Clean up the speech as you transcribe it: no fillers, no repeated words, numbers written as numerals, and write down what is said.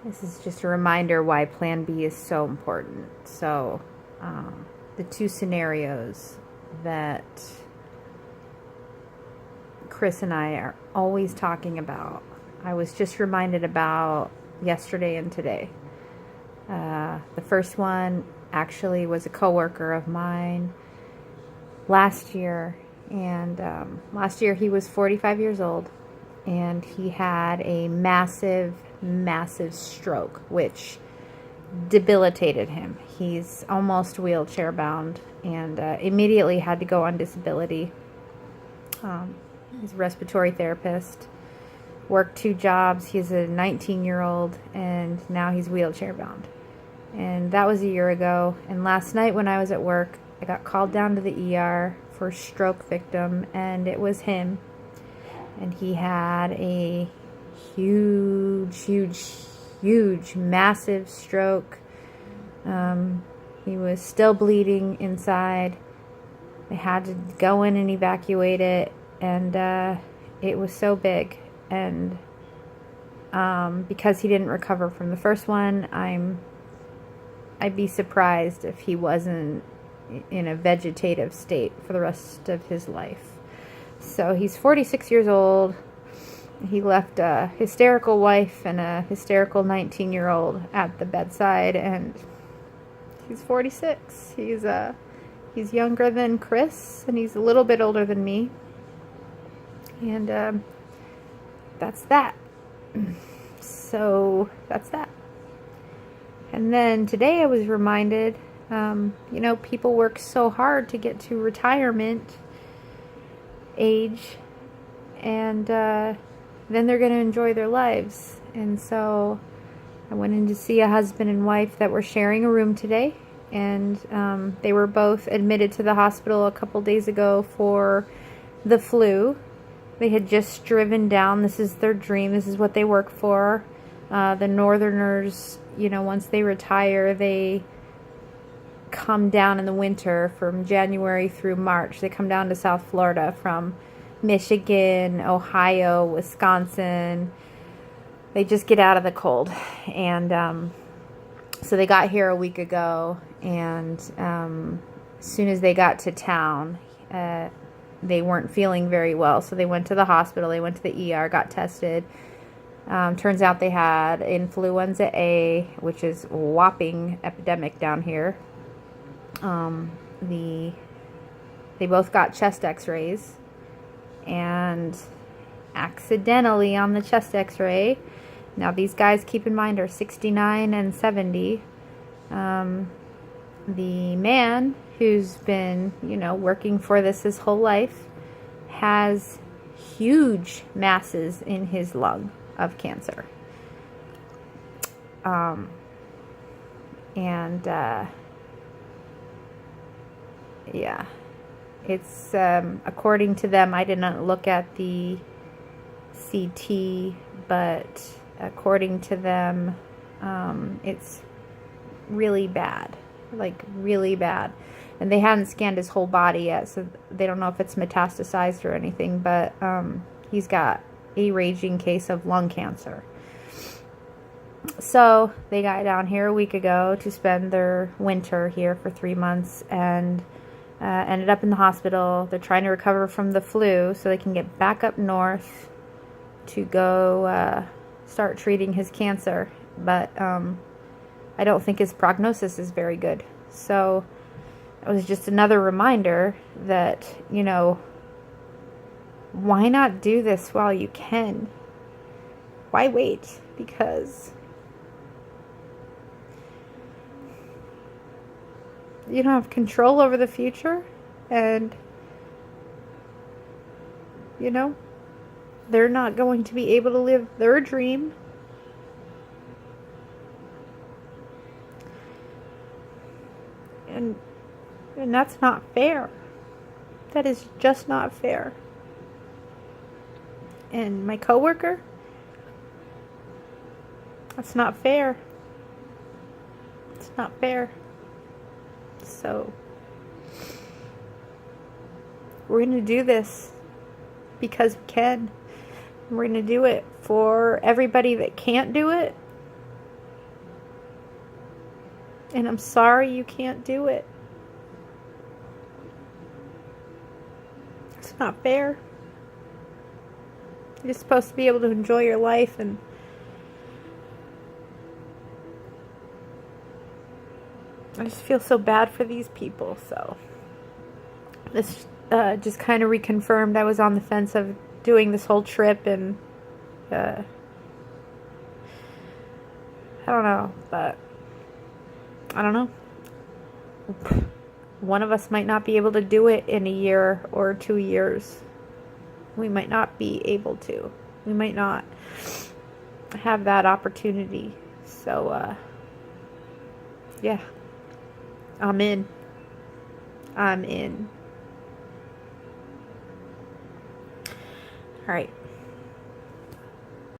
This is just a reminder why Plan B is so important. So, the two scenarios that Chris and I are always talking about, I was just reminded about yesterday and today. The first one actually was a coworker of mine last year, and last year he was 45 years old, and he had a massive stroke, which debilitated him. He's almost wheelchair bound, and immediately had to go on disability. He's a respiratory therapist, worked 2 jobs. He's a 19-year-old, and now he's wheelchair bound. And that was a year ago. And last night when I was at work, I got called down to the ER for a stroke victim, and it was him. And he had a huge, massive stroke. He was still bleeding inside. They had to go in and evacuate it, and it was so big. And because he didn't recover from the first one, I'd be surprised if he wasn't in a vegetative state for the rest of his life. So he's 46 years old. He left a hysterical wife and a hysterical 19-year-old at the bedside, and he's 46. He's younger than Chris, and he's a little bit older than me. And that's that. So that's that. And then today I was reminded, people work so hard to get to retirement age, and then they're going to enjoy their lives. And so I went in to see a husband and wife that were sharing a room today, and they were both admitted to the hospital a couple days ago for the flu. They had just driven down. This is their dream. This is what they work for. The Northerners, once they retire, they come down in the winter from January through March. They come down to South Florida from Michigan, Ohio, Wisconsin. They just get out of the cold. And so they got here a week ago, and as soon as they got to town, they weren't feeling very well. So they went to the hospital. They went to the ER, got tested. Turns out they had influenza A, which is a whopping epidemic down here. They both got chest x-rays, and accidentally on the chest x-ray, now these guys, keep in mind, are 69 and 70. The man who's been, working for this his whole life has huge masses in his lung of cancer. Yeah, it's according to them, I did not look at the CT, but according to them, it's really bad, like really bad. And they haven't scanned his whole body yet, so they don't know if it's metastasized or anything, but he's got a raging case of lung cancer. So they got down here a week ago to spend their winter here for 3 months, and ended up in the hospital. They're trying to recover from the flu so they can get back up north to go start treating his cancer. But I don't think his prognosis is very good. So it was just another reminder that, why not do this while you can? Why wait? Because you don't have control over the future, and they're not going to be able to live their dream. And that's not fair. That is just not fair. And my coworker, that's not fair. It's not fair. So we're going to do this because we can. We're going to do it for everybody that can't do it, And I'm sorry you can't do it. It's not fair. You're supposed to be able to enjoy your life, and I just feel so bad for these people. So this just kind of reconfirmed I was on the fence of doing this whole trip, and I don't know, but I don't know. One of us might not be able to do it in a year or 2 years. We might not be able to. We might not have that opportunity. So, yeah. I'm in. I'm in. All right.